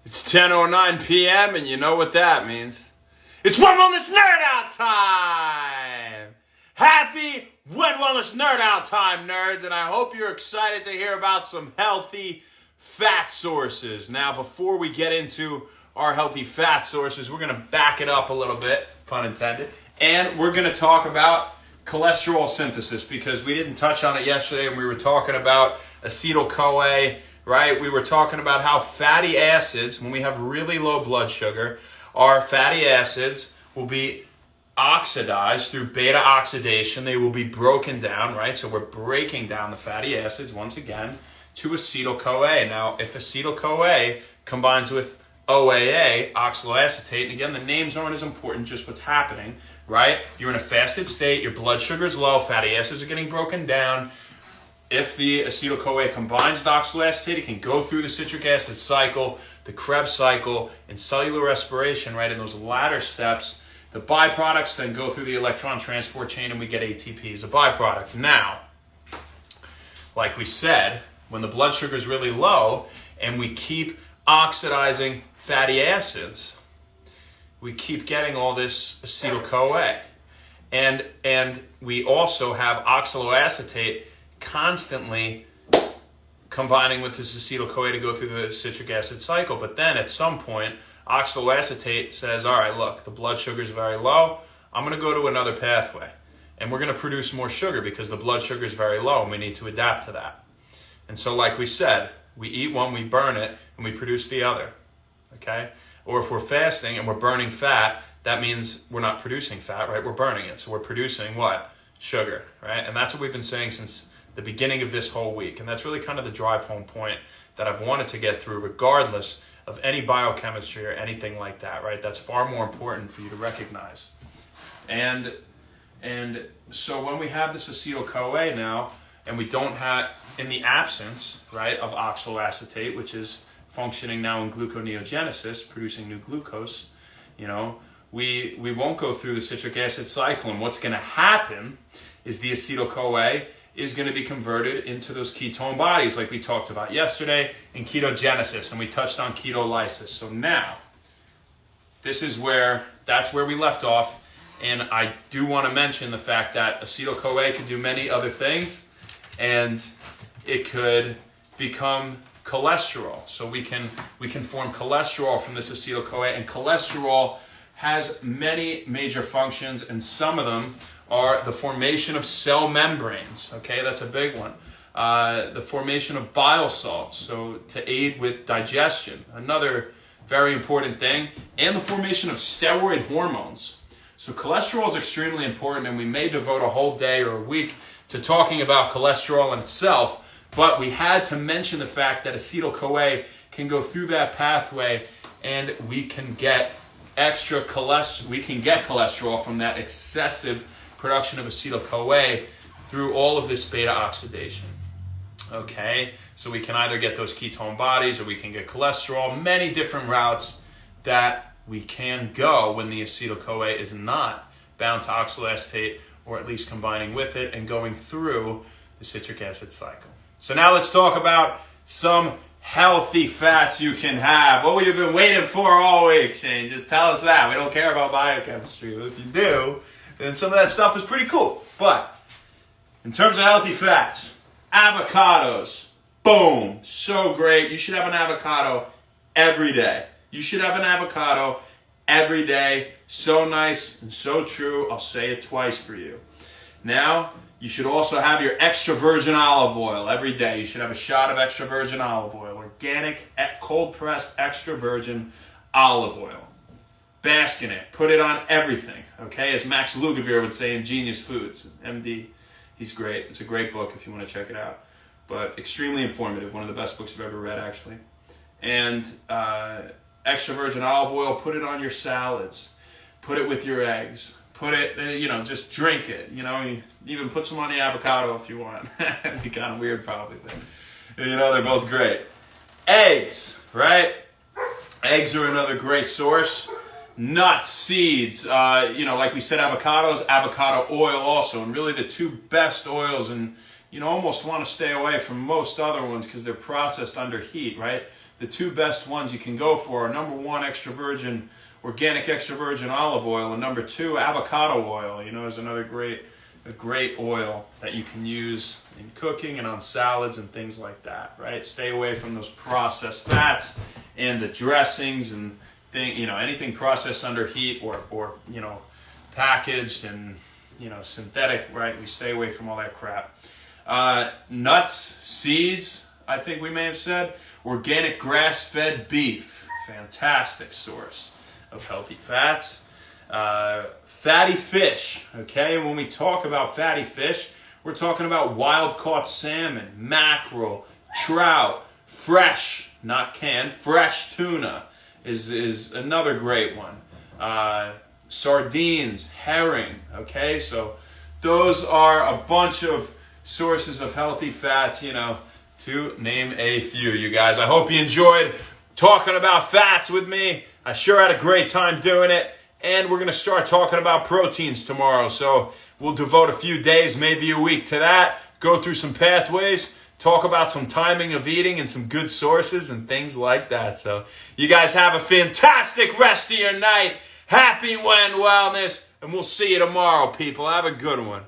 It's 10:09 p.m. and you know what that means. It's Wet Wellness Nerd Out time! Happy Wet Wellness Nerd Out time, nerds, and I hope you're excited to hear about some healthy fat sources. Now, before we get into our healthy fat sources, we're going to back it up a little bit, pun intended, and we're going to talk about cholesterol synthesis because we didn't touch on it yesterday and we were talking about acetyl-CoA, right? We were talking about how fatty acids, when we have really low blood sugar, our fatty acids will be oxidized through beta oxidation. They will be broken down, right? So we're breaking down the fatty acids once again to acetyl-CoA. Now, if acetyl-CoA combines with OAA, oxaloacetate, and again, the names aren't as important, just what's happening, right? You're in a fasted state, your blood sugar is low, fatty acids are getting broken down. If the acetyl-CoA combines with oxaloacetate, it can go through the citric acid cycle, the Krebs cycle, and cellular respiration, right? In those latter steps, the byproducts then go through the electron transport chain and we get ATP as a byproduct. Now, like we said, when the blood sugar is really low and we keep oxidizing fatty acids, we keep getting all this acetyl-CoA. And we also have oxaloacetate constantly combining with this acetyl-CoA to go through the citric acid cycle. But then at some point, oxaloacetate says, all right, look, the blood sugar is very low. I'm going to go to another pathway. And we're going to produce more sugar because the blood sugar is very low and we need to adapt to that. And so like we said, we eat one, we burn it, and we produce the other. Okay? Or if we're fasting and we're burning fat, that means we're not producing fat, right? We're burning it. So we're producing what? Sugar, right? And that's what we've been saying since the beginning of this whole week. And that's really kind of the drive home point that I've wanted to get through regardless of any biochemistry or anything like that, right? That's far more important for you to recognize. And so when we have this acetyl-CoA now, and we don't have, in the absence, right, of oxaloacetate, which is functioning now in gluconeogenesis, producing new glucose, you know, we won't go through the citric acid cycle. And what's going to happen is the acetyl-CoA is going to be converted into those ketone bodies like we talked about yesterday in ketogenesis, and we touched on ketolysis. So now, that's where we left off, and I do want to mention the fact that acetyl-CoA can do many other things, and it could become cholesterol. So we can form cholesterol from this acetyl-CoA, and cholesterol has many major functions, and some of them are the formation of cell membranes. Okay, that's a big one. The formation of bile salts, so to aid with digestion, another very important thing, and the formation of steroid hormones. So cholesterol is extremely important, and we may devote a whole day or a week to talking about cholesterol in itself, but we had to mention the fact that acetyl-CoA can go through that pathway, and we can get cholesterol from that excessive production of acetyl-CoA through all of this beta oxidation. Okay, so we can either get those ketone bodies or we can get cholesterol, many different routes that we can go when the acetyl-CoA is not bound to oxaloacetate, or at least combining with it and going through the citric acid cycle. So now let's talk about some healthy fats you can have. What you've been waiting for all week, Shane. Just tell us that. We don't care about biochemistry. But if you do, then some of that stuff is pretty cool. But in terms of healthy fats, avocados, boom, so great. You should have an avocado every day. You should have an avocado every day. So nice and so true. I'll say it twice for you. Now, you should also have your extra virgin olive oil every day. You should have a shot of extra virgin olive oil. Organic, cold-pressed, extra virgin olive oil. Bask in it. Put it on everything. Okay? As Max Lugavere would say in Genius Foods. MD. He's great. It's a great book if you want to check it out. But extremely informative. One of the best books I've ever read, actually. And extra virgin olive oil, put it on your salads. Put it with your eggs. Put it, just drink it. You even put some on the avocado if you want. It'd be kind of weird probably, but they're both great. Eggs, right? Eggs are another great source. Nuts, seeds, like we said, avocados, avocado oil also. And really the two best oils, and almost want to stay away from most other ones because they're processed under heat, right? the two best ones you can go for are number one, organic extra virgin olive oil, and number two, avocado oil. Is another great oil that you can use in cooking and on salads and things like that, right? Stay away from those processed fats and the dressings and anything processed under heat or packaged and synthetic, right? We stay away from all that crap. Nuts, seeds, I think we may have said. Organic grass-fed beef, fantastic source of healthy fats. Fatty fish, okay? And when we talk about fatty fish, we're talking about wild-caught salmon, mackerel, trout, fresh, not canned, fresh tuna is another great one. Sardines, herring, okay? So those are a bunch of sources of healthy fats, to name a few, you guys. I hope you enjoyed talking about fats with me. I sure had a great time doing it. And we're going to start talking about proteins tomorrow. So we'll devote a few days, maybe a week to that. Go through some pathways. Talk about some timing of eating and some good sources and things like that. So you guys have a fantastic rest of your night. Happy When Wellness. And we'll see you tomorrow, people. Have a good one.